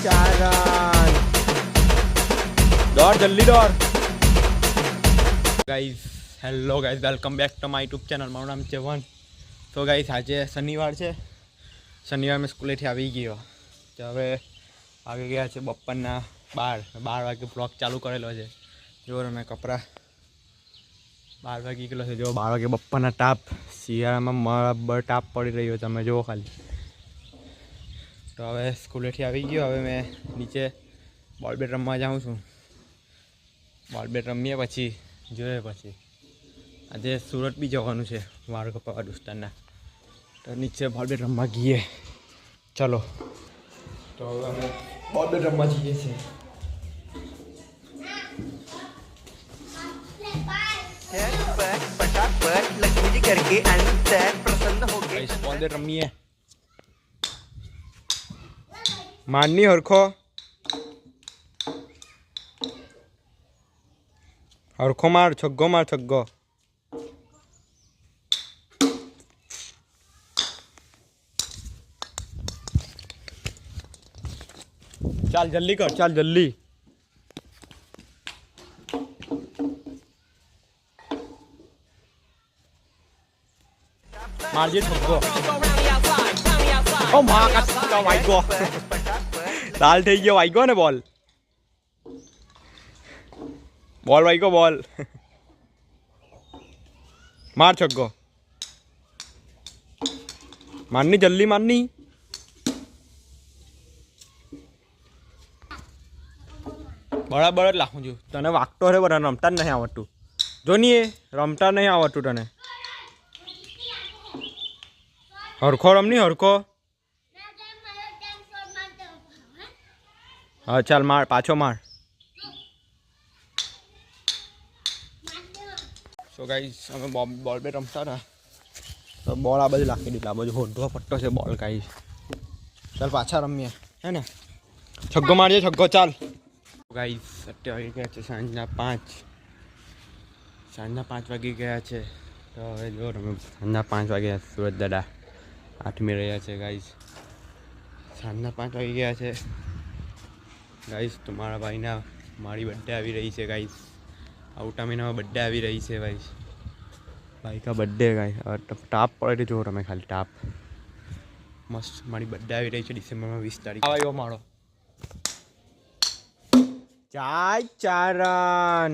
ચાર રન. દોડ જલ્દી દોડ. Guys hello guys, welcome back to my YouTube channel. મારું નામ છે વન. તો ગાઈઝ આજે શનિવાર છે. શનિવાર મેં સ્કૂલેથી આવી ગયો. તો હવે આવી ગયા છે બપોરના 12 વાગે બ્લોગ ચાલુ કરેલો છે. જો તમે કપરા 12 વાગે ગયેલો છે. જો 12 વાગે બપોરના તાપ, શિયાળામાં બરાબર તાપ પડી રહ્યો તમે જુઓ ખાલી. તો હવે સ્કૂલેથી આવી ગયો. હવે મેં નીચે બોલ બેટ રમવા જાઉં છું. બોલ બેટ રમીએ પછી જોઈએ. પછી આજે સુરત બી જવાનું છે વાળ કપાવા દોસ્તારના. તો નીચે બોલ બેટ રમવા ગઈએ. ચલો. તો હવે અમે બોલ બેટ રમવા જઈએ છીએ. लक्ष्मी जी करके अंतर प्रसन्न हो गए. બોલ બેટ રમીએ. મારની હરખો હરખો માર. છગ્ગો માર. છગ્ગો. ચાલ જલ્દી કર. ચાલ જલ્દી. મારજે છગ્ગો. ઓ મા કાકા વાગ્યો. લાલ થઈ ગયો. વાગ્યો ને બોલ. બોલ વાગ્યો. બોલ માર છગ્ગો. મારની જલ્દી. મારની. બરાબર જ લાખું છું. તને વાગતો હે બધા. રમતા જ નહીં આવડતું. જો નહીં એ રમતા નહીં આવડતું તને. હરખો રમની. હરખો. હા ચાલ માર. પાછો માર. સો ગાઈસ અમે બોલ બેટ રમતા હતા તો બોલ આ બાજુ લાખી દીધા. આ બાજુ હોડો પટ્ટો છે બોલ. ગાઈસ ચાલ પાછા રમીએ હે ને. છગ્ગો મારજે. છગ્ગો. ચાલ ગાઈસ અત્યારે વાગી ગયા છે સાંજના 5. સાંજના 5 વાગી ગયા છે. તો હવે જો તમે સાંજના 5 વાગ્યા. સુરત દાદા આઠમી રહ્યા છે ગાઈસ. સાંજના 5 વાગી ગયા છે ગાઈસ. તો મારા ભાઈના મારી બર્થડે આવી રહી છે ગાઈસ. આવતા મહિનામાં બર્થડે આવી રહી છે ગાઈસ. ભાઈ કા બર્થડે ગાઈસ. તાપ પડે જો તમે ખાલી. તાપ મસ્ત. મારી બર્થડે આવી રહી છે ડિસેમ્બરમાં 20 તારીખ. આવ્યો મારો. 4 રન.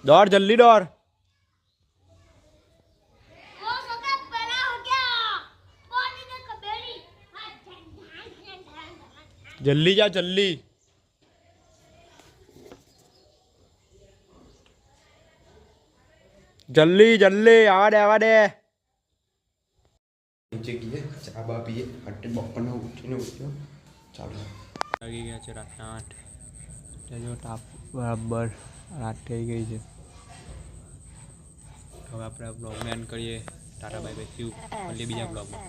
દોડ જલ્દી દોડ. જલ્દી જા. જલ્દી. જલ્દી જલ્દી. આવા દે. આવા દે. નીચે ગઈએ ચા બા પીએ. અત્યારે બપોરના ઉઠીને ઉઠ્યો. ચાલો વાગી ગયા છે રાતના 8. ત્યાં જો તાપ બરાબર રાત થઈ ગઈ છે. હવે આપણે બ્લોગને એન્ડ કરીએ. Tata bye bye. C you મળીએ બીજા બ્લોગમાં.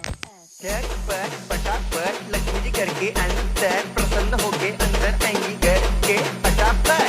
लक्ष्मी जी करके अंतर प्रसन्न हो गए. अंदर आएंगी घर के फटाफट.